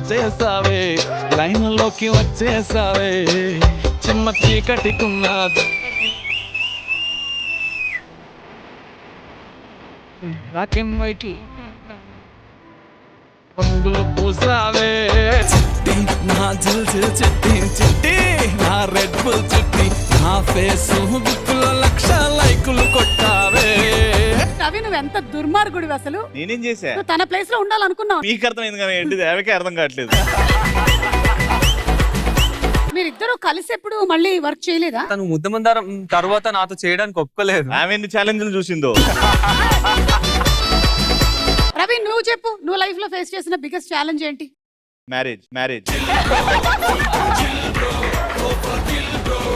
వచ్చేసావే లైన్లోకి వచ్చేసావే చిమ్మ చీకటికున్నది రాకెన్ వైట్ పంగులు పూసావే చిట్టి నా జిల్ జిల్ చిట్టి చిట్టి నా రెడ్ బుల్ చిట్టి నా ఫేస్బుక్ లో 1,00,000 లైకులు కొట్టావే. రవి నువ్వు ఎంత దుర్మార్గుడివి అసలు. నేనేం చేశా? నువ్వు తన ప్లేస్ లో ఉండాలనుకున్నావు. మీకు అర్థమైంది కానీ ఏంటిది ఆమెకే అర్థం కావట్లేదు. మీరిద్దరూ కలిసి ఎప్పుడు మళ్ళీ వర్క్ చేయలేదా? తను ముద్దమందారం తర్వాత నాతో చేయడానికి ఒప్పుకోలేదు. ఆమె ఎన్ని ఛాలెంజ్లు చూసిందో. రవి నువ్వు చెప్పు, నువ్వు లైఫ్ లో ఫేస్ చేసిన బిగ్గెస్ట్ ఛాలెంజ్ ఏంటి? మ్యారేజ్.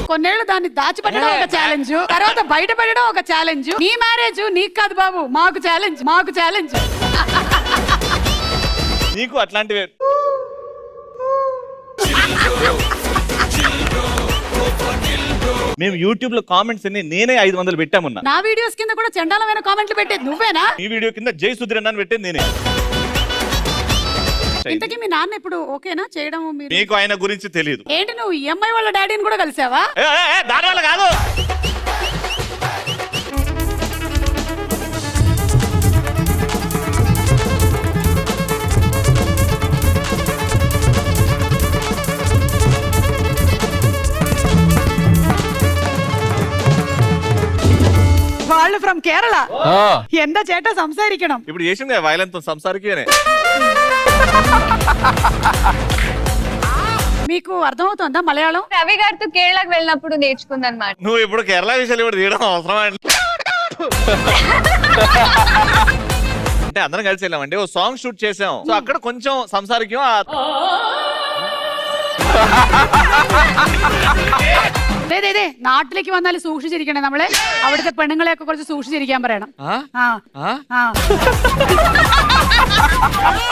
కొన్నేళ్ళు దాన్ని దాచిపెట్టడం ఒక ఛాలెంజ్, తర్వాత బయటపడడం ఒక ఛాలెంజ్. నీ మ్యారేజ్ నీకు కాదు బాబు, మాకు ఛాలెంజ్. నీకు అట్లాంటివే. మేము యూట్యూబ్ లో కామెంట్స్ అన్ని నేనే 500 పెట్టామున్నా. నా వీడియోస్ కింద కూడా చండాలమైన కామెంట్లు పెట్టేది నువ్వేనా? ఈ వీడియో కింద జై సుధీరన్ అని పెట్టేది నేనే. ఇంతకీ మీ నాన్న ఇప్పుడు ఓకేనా చేయడం? మీకు ఆయన గురించి తెలియదు. ఏంటి నువ్వు ఈఎంఐ వాళ్ళ డాడీని కూడా కలిసావా? దాని వల్ల కాదు. వాళ్ళు ఫ్రమ్ కేరళ. ఎంత చేట సంసారిക്കണം. ఇప్పుడు చేసింది వైలెన్స్ సంసారికేనే. మీకు అర్థమవుతుందా మలయాళం? రవి గారితో కేరళకు వెళ్ళినప్పుడు నేర్చుకుందన్నమాట. నువ్వు ఇప్పుడు కేరళ విషయాలు ఇప్పుడు తీయడం అవసరం అంటే అందరం కలిసి వెళ్ళామండి. ఓ సాంగ్ షూట్ చేసాం. సో అక్కడ కొంచెం సంసారికం. നാട്ടിലേക്ക് വന്നാൽ സൂക്ഷിച്ചിരിക്കണേ നമ്മളെ. അവിടുത്തെ പെണ്ണുങ്ങളെയൊക്കെ കുറച്ച് സൂക്ഷിച്ചിരിക്കാൻ പറയണം.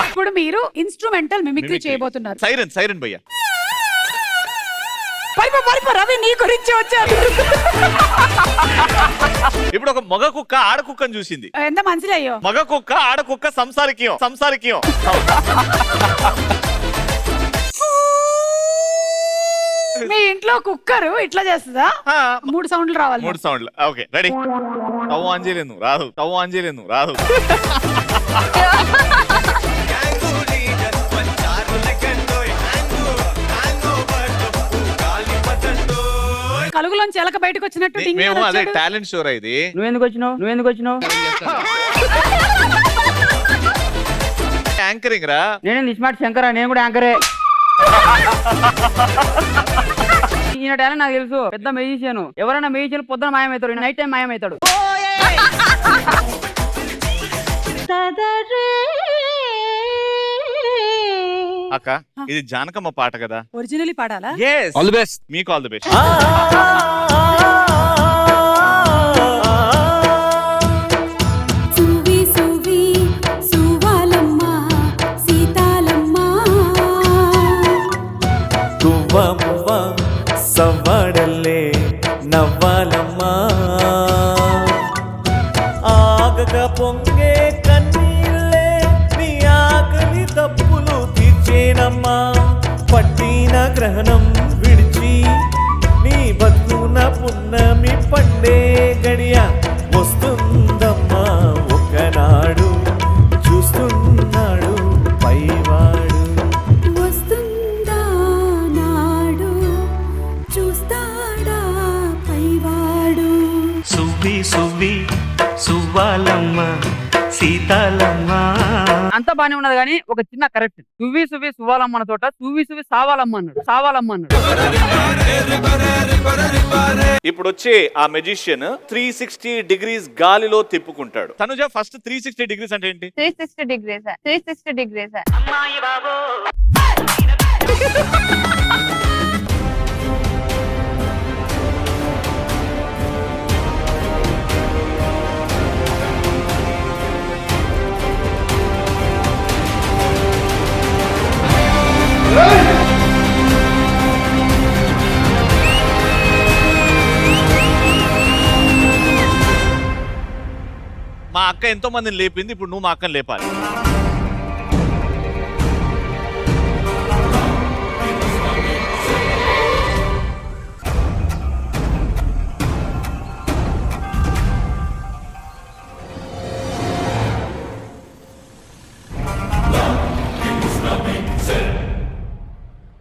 ఇప్పుడు మీరు ఇన్స్ట్రుమెంటల్ మిమిక్రీ చేయబోతున్నారు. సైరన్ భయ్యా. రవి నీ గురించి వచ్చారు. ఇప్పుడు ఒక మగ కుక్క ఆడ కుక్కను చూసింది. ఎంత మనసిలయ్యో. మగ కుక్క ఆడ కుక్క సంసారికం. మీ ఇంట్లో కుక్కరు ఇట్లా చేస్తుందా? 3 సౌండ్లు రావాలి. 3 సౌండ్లు. Okay ready. తవ్వు ఆంజలేను రాదు. కలుగులోంచి ఎలక బయటకు వచ్చినట్టు మేము అదే టాలెంట్ షో ఇది. నువ్వెందుకు వచ్చినావు? యాంకరింగ్ రా. నేను నిస్మార్ట్ శంకరా, నేను కూడా యాంకరే. ఈయన టాలెంట్ నాకు తెలుసు. పెద్ద మ్యూజిషియన్. ఎవరైనా మ్యూజిషియన్ పొద్దున మాయమవుతాడు, నైట్ టైం మాయమవుతాడు. అక్క ఇది జానకమ్మ పాట కదా. ఒరిజినల్ పాడాలా? All the best. మీకు ఆల్ ది బెస్ట్. సవ్వడల్లే నవ్వాలమ్మా ఆగక పొంగే కన్నీళ్ళే నీ ఆకలి తప్పులు తీర్చేనమ్మా పట్టిన గ్రహణం విడిచి నీ బతుకున పున్నమి పండే గడియ వస్తుందమ్మా ఒకనాడు చూస్తున్నాడు పైవాడు. సువ్వాలమ్మ సీతాలమ్మ. అంతా బానే ఉన్నది కానీ ఒక చిన్న కరెక్ట్. సువ్వి సువ్వాలమ్మ అన్న చోట సువ్వి సావాలమ్మ అన్నాడు. ఇప్పుడు వచ్చే ఆ మెజిషియన్ 360 డిగ్రీస్ గాలిలో తిప్పుకుంటాడు. తనుజ ఫస్ట్ 360 డిగ్రీస్ అంటే ఏంటి? 360 డిగ్రీస్. మా అక్క ఎంతో మందిని లేపింది. ఇప్పుడు నువ్వు మా అక్కని లేపాలి.